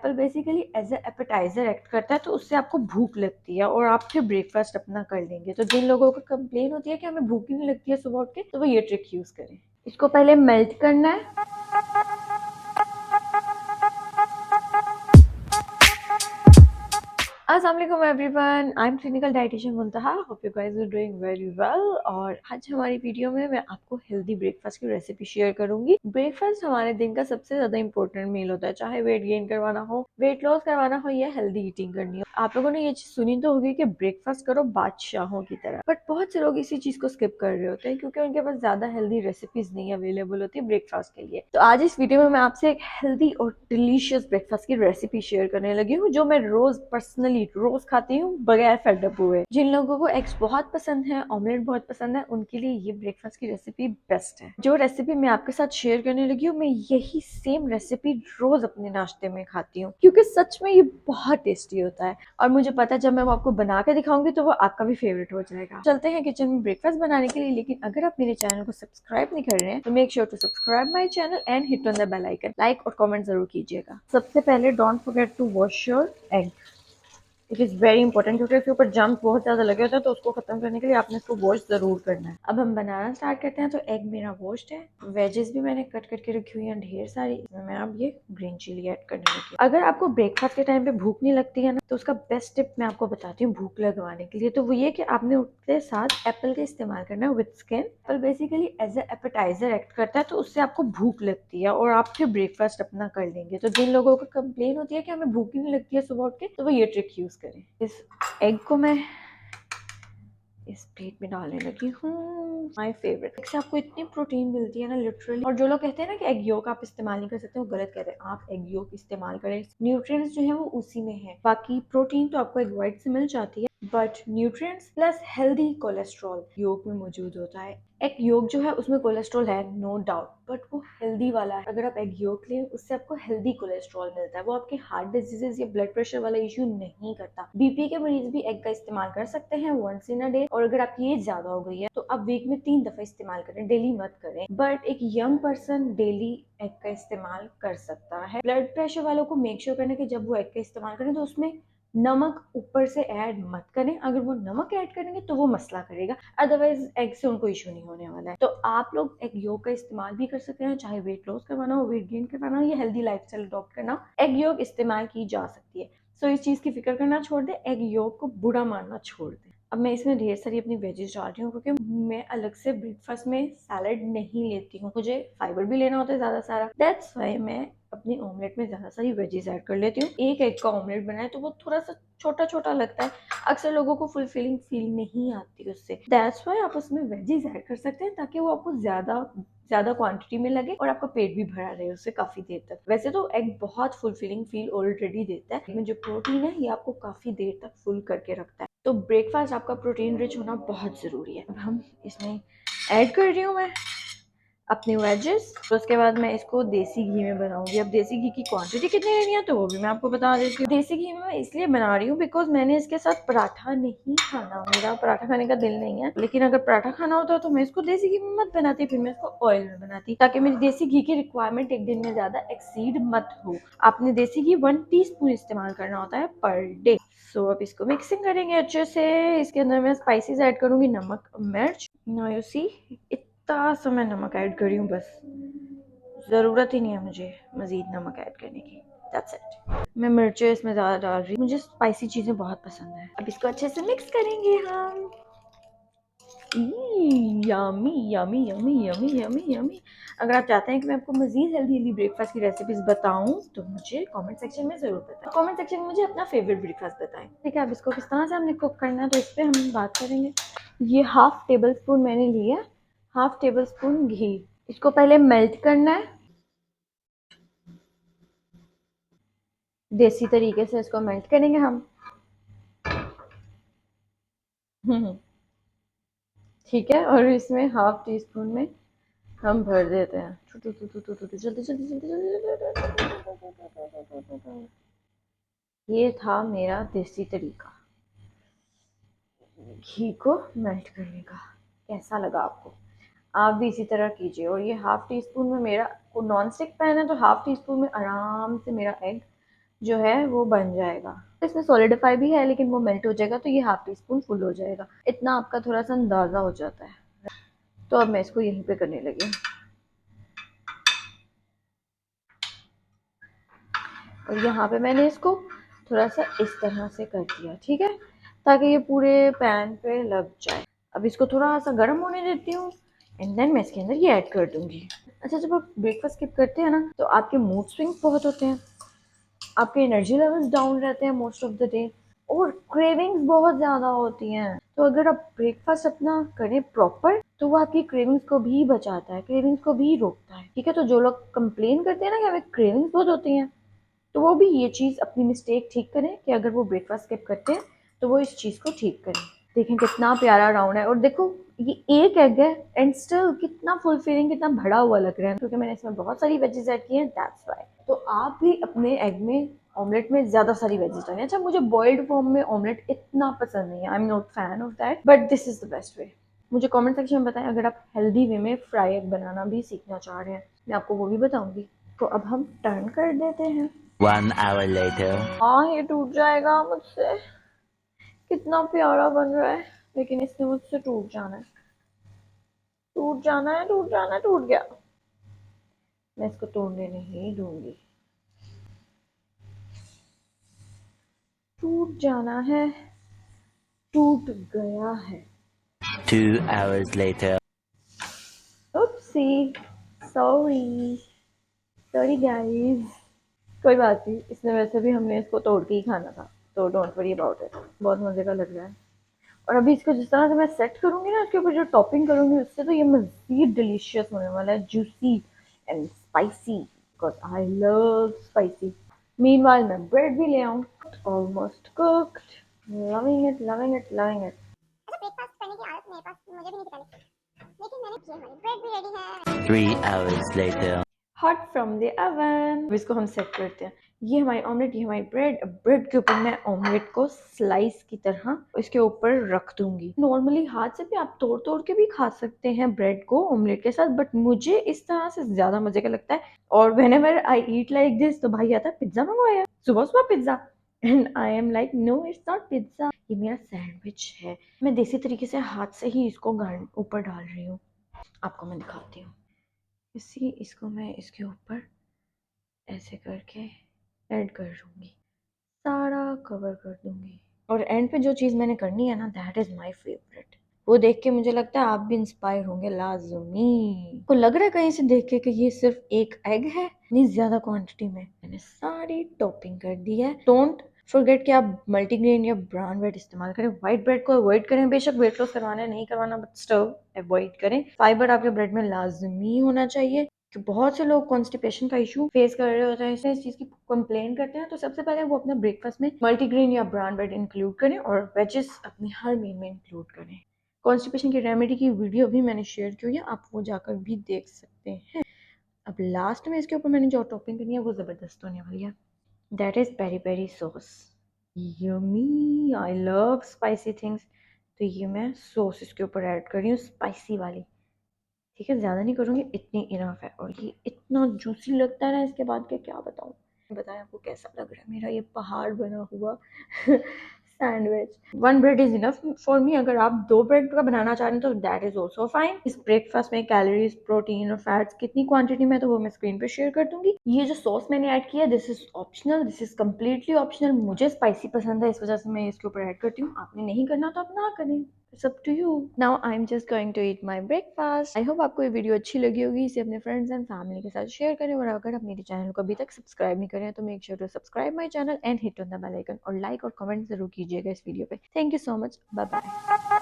Apple basically as a appetizer act करता है, तो उससे आपको भूख लगती है और आप फिर ब्रेकफास्ट अपना कर लेंगे। तो जिन लोगों को कंप्लेन होती है कि हमें भूख ही नहीं लगती है सुबह उठ के, तो वो ये ट्रिक यूज करें। इसको पहले मेल्ट करना है। अस्सलाम वालेकुम everyone, I am clinical dietitian Muntaha. Hope you guys are doing very well. और आज हमारी वीडियो में मैं आपको हेल्दी ब्रेकफास्ट की रेसिपी शेयर करूंगी। ब्रेकफास्ट हमारे दिन का सबसे ज्यादा इंपॉर्टेंट मील होता है, चाहे वेट गेन करवाना हो, वेट लॉस करवाना हो या हेल्दी ईटिंग करनी हो। आप लोगों ने ये चीज सुनी तो होगी कि ब्रेकफास्ट करो बादशाहों की तरह, बट बहुत से लोग इसी चीज को स्किप कर रहे होते हैं क्योंकि उनके पास ज्यादा हेल्दी रेसिपीज नहीं अवेलेबल होती ब्रेकफास्ट के लिए। तो आज इस वीडियो में मैं आपसे एक हेल्दी और डिलीशियस ब्रेकफास्ट की रेसिपी शेयर करने लगी हूँ, जो मैं रोज पर्सनली रोज खाती हूँ बगैर फेडअप हुए। जिन लोगों को एग्स बहुत पसंद है, ऑमलेट बहुत पसंद है, उनके लिए ये ब्रेकफास्ट की रेसिपी बेस्ट है। जो रेसिपी मैं आपके साथ शेयर करने लगी हूँ, मैं यही सेम रेसिपी रोज अपने नाश्ते में खाती हूँ क्योंकि सच में ये बहुत टेस्टी होता है। और मुझे पता है जब मैं वो आपको बना के दिखाऊंगी तो वो आपका भी फेवरेट हो जाएगा। चलते हैं किचन में ब्रेकफास्ट बनाने के लिए। लेकिन अगर आप मेरे चैनल को सब्सक्राइब नहीं कर रहे हैं तो make sure to subscribe my channel and hit on the bell icon. Like और कमेंट जरूर कीजिएगा। सबसे पहले don't forget to wash your egg. It is very important क्योंकि इसके ऊपर जम्स बहुत ज़्यादा लगे होते हैं, तो उसको खत्म करने के लिए आपने इसको वॉश ज़रूर करना है। अब हम बनाना स्टार्ट करते हैं। तो एग मेरा वॉश्ड है, वेजेस भी मैंने कट करके रखी हुई हैं ढेर सारी। इसमें मैं अब ये ग्रीन चिली ऐड करने लगी। अगर आपको ब्रेकफास्ट के टाइम पे भूख नहीं लगती है ना, तो उसका बेस्ट टिप मैं आपको बताती हूँ भूख लगवाने के लिए। तो वो ये कि आपने उठते साथ एप्पल का इस्तेमाल करना है with skin. Apple basically as a appetizer act करता है, तो उससे आपको भूख लगती है और आप फिर ब्रेकफास्ट अपना कर लेंगे। तो जिन लोगों को कंप्लेन होती है कि हमें भूख ही नहीं लगती है सुबह उठ के, तो वो ये ट्रिक यूज करें। इस एग को मैं इस प्लेट में डालने लगी हूँ। My favourite. इससे आपको इतनी प्रोटीन मिलती है ना लिटरली। और जो लोग कहते हैं ना कि एग योक आप इस्तेमाल नहीं कर सकते, वो गलत कहते हैं। आप एग योक इस्तेमाल करें, न्यूट्रिएंट्स जो है वो उसी में है। बाकी प्रोटीन तो आपको एग व्हाइट से मिल जाती है, but nutrients plus healthy cholesterol योग में मौजूद होता है। एग योग जो है उसमें कोलेस्ट्रॉल है नो डाउट, बट वो हेल्दी वाला है। अगर आप एग योग लें उससे आपको हेल्दी कोलेस्ट्रॉल मिलता है, वो आपके हार्ट डिजीजेस या ब्लड प्रेशर वाला इश्यू नहीं करता। बीपी के मरीज भी एग का इस्तेमाल कर सकते हैं वंस इन अ डे। और अगर आपकी एज ज्यादा हो गई है तो आप वीक में 3 दफा इस्तेमाल करें, डेली मत करें। बट एक यंग पर्सन डेली एग का इस्तेमाल कर सकता है। ब्लड प्रेशर वालों को मेक श्योर करना कि जब वो एग का इस्तेमाल करें तो उसमें नमक ऊपर से ऐड मत करें। अगर वो नमक ऐड करेंगे तो वो मसला करेगा, अदरवाइज एग से उनको इशू नहीं होने वाला है। तो आप लोग एग योग का इस्तेमाल भी कर सकते हैं, चाहे वेट लॉस करवाना हो, वेट गेन करवाना हो या हेल्दी लाइफस्टाइल अडॉप्ट करना हो, एग योग इस्तेमाल की जा सकती है। सो इस चीज की फिक्र करना छोड़ दे, एग योग को बुरा मानना छोड़ दे। अब मैं इसमें ढेर सारी अपनी वेजेस डाल रही हूँ क्योंकि मैं अलग से ब्रेकफास्ट में सैलड नहीं लेती हूँ, मुझे फाइबर भी लेना होता है ज्यादा सारा। दैट्स वाई मैं अपनी ऑमलेट में ज्यादा सारी वेजेस ऐड कर लेती हूँ। एक एग का ऑमलेट बनाए तो वो थोड़ा सा छोटा छोटा लगता है, अक्सर लोगों को फुलफिलिंग फील नहीं आती उससे। दैट्स वाई आप उसमें वेजीज ऐड कर सकते हैं ताकि वो आपको ज्यादा ज्यादा क्वांटिटी में लगे और आपका पेट भी भरा रहे उससे काफी देर तक। वैसे तो एग बहुत फुलफिलिंग फील ऑलरेडी देता है, इसमें जो प्रोटीन है ये आपको काफी देर तक फुल करके रखता है। तो ब्रेकफास्ट आपका प्रोटीन रिच होना बहुत जरूरी है। अब हम इसमें ऐड कर रही हूँ मैं अपने वेजेस। तो उसके बाद मैं इसको देसी घी में बनाऊंगी। अब देसी घी की क्वांटिटी कितनी लेनी है तो वो भी मैं आपको बता देती हूँ। देसी घी में मैं इसलिए बना रही हूँ बिकॉज मैंने इसके साथ पराठा नहीं खाना, मेरा पराठा खाने का दिल नहीं है। लेकिन अगर पराठा खाना होता तो मैं इसको देसी घी में मत बनाती, फिर मैं इसको ऑयल में बनाती ताकि मेरी देसी घी की रिक्वायरमेंट एक दिन में ज्यादा एक्सीड मत हो। आपने देसी घी 1 टीस्पून इस्तेमाल करना होता है पर डे। सो अब इसको मिक्सिंग करेंगे अच्छे से। इसके अंदर मैं स्पाइसेस ऐड करूंगी, नमक, मिर्च। नाउ यू सी इतना सा मैं नमक ऐड कर रही हूँ, बस ज़रूरत ही नहीं है मुझे मज़ीद नमक ऐड करने की। That's it. मैं मिर्चें इसमें ज़्यादा डाल रही हूँ, मुझे स्पाइसी चीज़ें बहुत पसंद है। अब इसको अच्छे से मिक्स करेंगे हम। Yummy yummy yummy yummy yummy yummy. अगर आप चाहते हैं कि मैं आपको मजीद हेल्दी ब्रेकफास्ट की रेसिपीज बताऊं तो मुझे कमेंट सेक्शन में जरूर बताएं। कमेंट सेक्शन में मुझे अपना फेवरेट ब्रेकफास्ट बताएं। ठीक है, अब इसको किस तरह से हमने कुक करना है तो इस पर हम बात करेंगे। ये 1/2 टेबल स्पून मैंने लिया, 1/2 टेबल स्पून घी। इसको पहले मेल्ट करना है, देसी तरीके से इसको मेल्ट करेंगे हम। ठीक है, और इसमें 1/2 टीस्पून में हम भर देते हैं जल्दी जल्दी जल्दी जल्दी। ये था मेरा देसी तरीका घी को मेल्ट करने का। कैसा लगा आपको? आप भी इसी तरह कीजिए। और ये 1/2 टीस्पून में मेरा नॉन स्टिक पैन है तो 1/2 टीस्पून में आराम से मेरा एग जो है वो बन जाएगा। इसमें सॉलिडिफाई भी है लेकिन वो मेल्ट हो जाएगा, तो ये हाफ टी स्पून फुल हो जाएगा। इतना आपका थोड़ा सा अंदाजा हो जाता है। तो अब मैं इसको यहीं पे करने लगी हूँ, और यहाँ पे मैंने इसको थोड़ा सा इस तरह से कर दिया, ठीक है, ताकि ये पूरे पैन पे लग जाए। अब इसको थोड़ा सा गर्म होने देती हूँ एंड देन मैं इसके अंदर ये ऐड कर दूंगी। अच्छा, जब आप ब्रेकफास्ट स्किप करते हैं ना, तो आपके मूड स्विंग्स बहुत होते हैं, आपके एनर्जी लेवल्स डाउन रहते हैं मोस्ट ऑफ द डे, और क्रेविंग्स बहुत ज़्यादा होती हैं। तो अगर आप ब्रेकफास्ट अपना करें प्रॉपर, तो वो आपकी क्रेविंग्स को भी बचाता है, क्रेविंग्स को भी रोकता है, ठीक है। तो जो लोग कंप्लेन करते हैं ना कि हमें क्रेविंग्स बहुत होती हैं, तो वो भी ये चीज़ अपनी मिस्टेक ठीक करें कि अगर वो ब्रेकफास्ट स्किप करते हैं तो वो इस चीज़ को ठीक करें। देखें कितना प्यारा राउंड है, और देखो ये एक एग है एंड स्टिल कितना फुलफिलिंग, कितना भरा हुआ लग रहा है, क्योंकि मैंने इसमें बहुत सारी वेजेस ऐड की हैं, दैट्स व्हाई। तो आप भी अपने एग में, ऑमलेट में ज़्यादा सारी वेजेस डालें। अच्छा, मुझे बॉइल्ड फॉर्म में ऑमलेट इतना पसंद नहीं है, I am not fan of that, but this is the best way. मुझे कमेंट सेक्शन में बताएं अगर आप हेल्दी वे में फ्राई एग बनाना भी सीखना चाह रहे हैं, मैं आपको वो भी बताऊंगी। तो अब हम टर्न कर देते हैं। 1 hour later. हाँ, ये टूट जाएगा मुझसे, कितना प्यारा बन रहा है, लेकिन इसने मुझसे टूट जाना है, टूट जाना है, टूट जाना है, टूट गया। मैं इसको तोड़ने नहीं दूंगी, टूट जाना है, टूट गया है। 2 hours later. Oopsie, sorry, sorry guys. कोई बात नहीं, इसमें वैसे भी हमने इसको तोड़ के ही खाना था, तो डोंट वरी अबाउट इट। बहुत मजे का लग रहा है। और अभी इसको जिस तरह से मैं सेट करूंगी ना, इसके ऊपर जो टॉपिंग करूंगी उससे, तो ये मजीद डिलीशियस होने वाला है, juicy and spicy, because I love spicy. Meanwhile मैं ब्रेड भी ले आऊँ, almost cooked, loving it, loving it, loving it. Breakfast करने की आदत मेरे पास मुझे भी नहीं थी पहले, लेकिन मैंने की हमारी ब्रेड भी रेडी है। 3 hours later. Hot from the oven. अब इसको हम सेट करते हैं। ये हमारी ऑमलेट, ये हमारी ब्रेड। ब्रेड के ऊपर मैं ऑमलेट को स्लाइस की तरह इसके ऊपर रख दूंगी। नॉर्मली हाथ से भी आप तोड़ तोड़ के भी खा सकते हैं ब्रेड को ऑमलेट के साथ, बट मुझे इस तरह से ज्यादा मजे का लगता है। और whenever I eat like this, तो भाई आता है पिज्जा मंगवाया, सुबह सुबह pizza, and I am like no, it's not pizza, ये मेरा सैंडविच है। मैं देसी तरीके से हाथ से ही इसको ऊपर डाल रही हूँ, आपको मैं दिखाती हूँ। इसी इसको मैं इसके ऊपर ऐसे करके ऐड कर दूंगी, सारा कवर कर दूंगी। और एंड पे जो चीज़ मैंने करनी है ना, दैट इज़ माय फेवरेट। वो देख के मुझे लगता है आप भी इंस्पायर होंगे लाजमी। को लग रहा है कहीं से देख के कि ये सिर्फ एक एग है, इतनी ज्यादा क्वांटिटी में मैंने सारी टॉपिंग कर दी है। डोंट फॉरगेट कि आप मल्टीग्रेन या ब्राउन ब्रेड इस्तेमाल करें, व्हाइट ब्रेड को अवॉइड करें। बेशक वेट लॉस करवाना है, नहीं करवाना, बट स्टिल अवॉइड करें। फाइबर आपके ब्रेड में लाजमी होना चाहिए, कि बहुत से लोग कॉन्स्टिपेशन का इशू फेस कर रहे होते हैं, इसलिए इस चीज़ की कंप्लेन करते हैं। तो सबसे पहले वो अपने ब्रेकफास्ट में मल्टीग्रेन या ब्राउन ब्रेड इंक्लूड करें, और वेजेस अपने हर मील में इंक्लूड करें। कॉन्स्टिपेशन की रेमेडी की वीडियो भी मैंने शेयर की हुई है, आप वो जाकर भी देख सकते हैं। अब लास्ट में इसके ऊपर मैंने जो टॉपिंग करनी है वो ज़बरदस्त होने वाली है, that is peri peri sauce. Yummy, I love spicy things. तो ये मैं सॉस इसके ऊपर ऐड कर रही हूँ, स्पाइसी वाली, ठीक है, ज़्यादा नहीं करूँगी, इतनी इनफ है। और ये इतना जूसी लगता है ना इसके बाद के, क्या बताऊँ। बताएं आपको कैसा लग रहा है मेरा ये पहाड़ बना हुआ sandwich. 1 bread is enough for me. अगर आप 2 ब्रेड का बनाना चाह रहे हैं तो दैट इज ऑल्सो फाइन। इस ब्रेकफास्ट में कैलोरीज, प्रोटीन और फैट्स कितनी क्वांटिटी में, तो वो मैं स्क्रीन पे शेयर कर दूंगी। ये जो सॉस मैंने ऐड किया, this is optional, this is completely optional. मुझे स्पाइसी पसंद है, इस वजह से मैं इसके ऊपर ऐड करती हूँ। आपने नहीं करना तो आप ना करें, it's up to you. Now I am just going to eat my breakfast. I hope आपको ये वीडियो अच्छी लगी होगी, इसे अपने फ्रेंड्स एंड फैमिली के साथ शेयर करें। और अगर आप मेरे चैनल को अभी तक सब्सक्राइब नहीं करें तो make sure to subscribe my channel and hit on the bell icon, और लाइक और कमेंट जरूर कीजिएगा इस वीडियो पे। Thank you so much, bye bye.